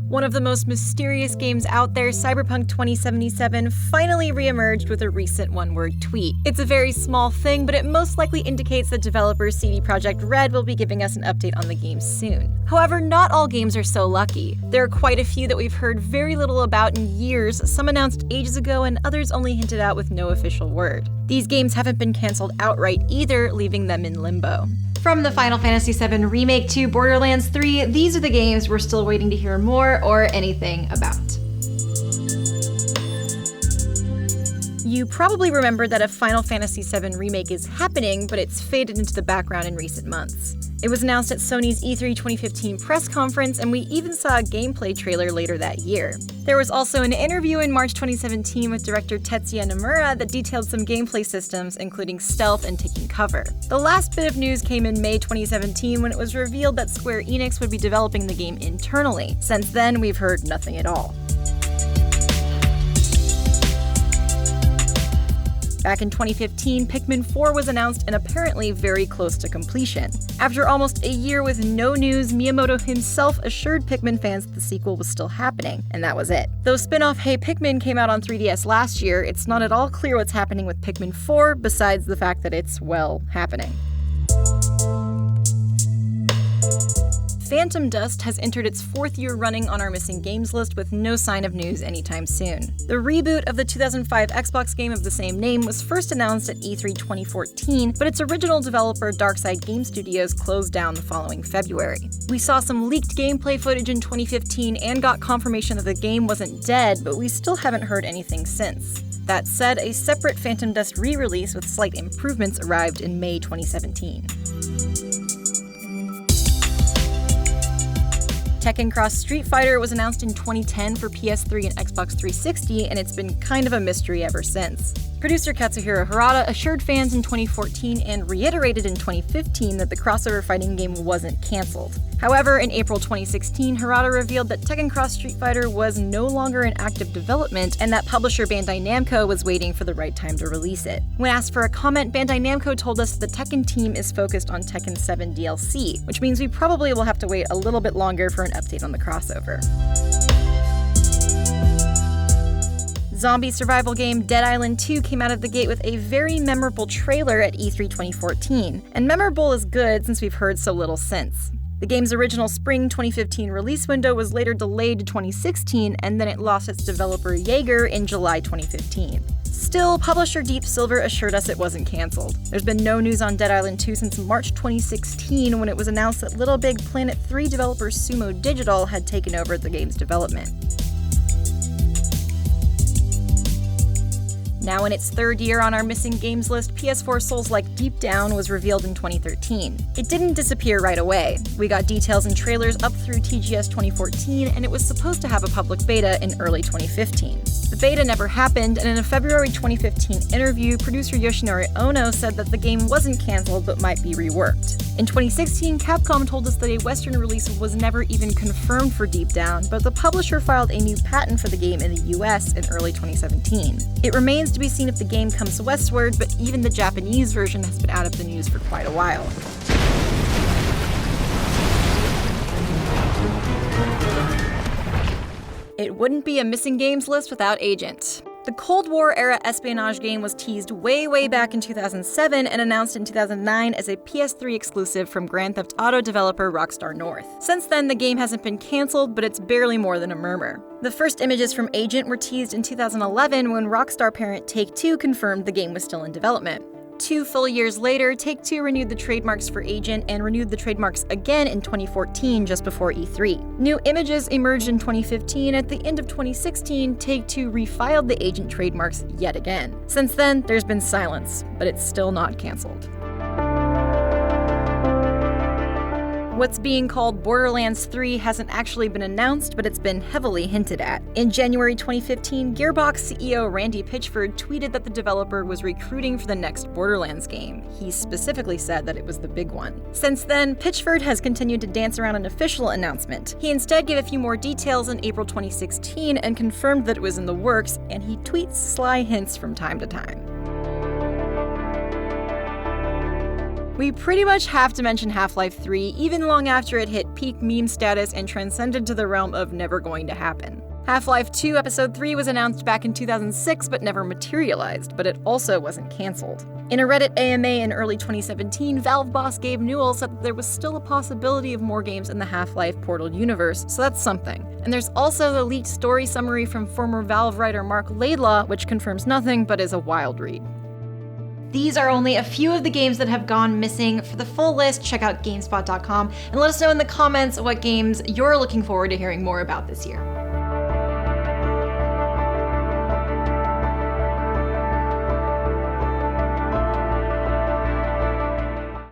One of the most mysterious games out there, Cyberpunk 2077, finally reemerged with a recent one-word tweet. It's a very small thing, but it most likely indicates that developer CD Projekt Red will be giving us an update on the game soon. However, not all games are so lucky. There are quite a few that we've heard very little about in years, some announced ages ago and others only hinted at with no official word. These games haven't been cancelled outright either, leaving them in limbo. From the Final Fantasy VII Remake to Borderlands 3, these are the games we're still waiting to hear more or anything about. You probably remember that a Final Fantasy VII Remake is happening, but it's faded into the background in recent months. It was announced at Sony's E3 2015 press conference, and we even saw a gameplay trailer later that year. There was also an interview in March 2017 with director Tetsuya Nomura that detailed some gameplay systems, including stealth and taking cover. The last bit of news came in May 2017 when it was revealed that Square Enix would be developing the game internally. Since then, we've heard nothing at all. Back in 2015, Pikmin 4 was announced and apparently very close to completion. After almost a year with no news, Miyamoto himself assured Pikmin fans that the sequel was still happening, and that was it. Though spin-off Hey Pikmin came out on 3DS last year, it's not at all clear what's happening with Pikmin 4, besides the fact that it's, well, happening. Phantom Dust has entered its 4th year running on our missing games list with no sign of news anytime soon. The reboot of the 2005 Xbox game of the same name was first announced at E3 2014, but its original developer Darkside Game Studios closed down the following February. We saw some leaked gameplay footage in 2015 and got confirmation that the game wasn't dead, but we still haven't heard anything since. That said, a separate Phantom Dust re-release with slight improvements arrived in May 2017. Tekken Cross Street Fighter was announced in 2010 for PS3 and Xbox 360, and it's been kind of a mystery ever since. Producer Katsuhiro Harada assured fans in 2014 and reiterated in 2015 that the crossover fighting game wasn't cancelled. However, in April 2016, Harada revealed that Tekken Cross Street Fighter was no longer in active development and that publisher Bandai Namco was waiting for the right time to release it. When asked for a comment, Bandai Namco told us that the Tekken team is focused on Tekken 7 DLC, which means we probably will have to wait a little bit longer for an update on the crossover. Zombie survival game Dead Island 2 came out of the gate with a very memorable trailer at E3 2014, and memorable is good since we've heard so little since. The game's original spring 2015 release window was later delayed to 2016, and then it lost its developer Jaeger in July 2015. Still, publisher Deep Silver assured us it wasn't cancelled. There's been no news on Dead Island 2 since March 2016 when it was announced that Little Big Planet 3 developer Sumo Digital had taken over the game's development. Now in its 3rd year on our missing games list, PS4 Souls-like Deep Down was revealed in 2013. It didn't disappear right away. We got details and trailers up through TGS 2014, and it was supposed to have a public beta in early 2015. The beta never happened, and in a February 2015 interview, producer Yoshinori Ono said that the game wasn't cancelled but might be reworked. In 2016, Capcom told us that a Western release was never even confirmed for Deep Down, but the publisher filed a new patent for the game in the US in early 2017. It remains to be seen if the game comes westward, but even the Japanese version has been out of the news for quite a while. It wouldn't be a missing games list without Agent. The Cold War-era espionage game was teased way back in 2007 and announced in 2009 as a PS3 exclusive from Grand Theft Auto developer Rockstar North. Since then, the game hasn't been cancelled, but it's barely more than a murmur. The first images from Agent were teased in 2011 when Rockstar parent Take-Two confirmed the game was still in development. 2 full years later, Take-Two renewed the trademarks for Agent and renewed the trademarks again in 2014, just before E3. New images emerged in 2015. At the end of 2016, Take-Two refiled the Agent trademarks yet again. Since then, there's been silence, but it's still not cancelled. What's being called Borderlands 3 hasn't actually been announced, but it's been heavily hinted at. In January 2015, Gearbox CEO Randy Pitchford tweeted that the developer was recruiting for the next Borderlands game. He specifically said that it was the big one. Since then, Pitchford has continued to dance around an official announcement. He instead gave a few more details in April 2016 and confirmed that it was in the works, and he tweets sly hints from time to time. We pretty much have to mention Half-Life 3 even long after it hit peak meme status and transcended to the realm of never going to happen. Half-Life 2 Episode 3 was announced back in 2006 but never materialized, but it also wasn't cancelled. In a Reddit AMA in early 2017, Valve boss Gabe Newell said that there was still a possibility of more games in the Half-Life Portal universe, so that's something. And there's also the leaked story summary from former Valve writer Mark Laidlaw, which confirms nothing but is a wild read. These are only a few of the games that have gone missing. For the full list, check out GameSpot.com and let us know in the comments what games you're looking forward to hearing more about this year.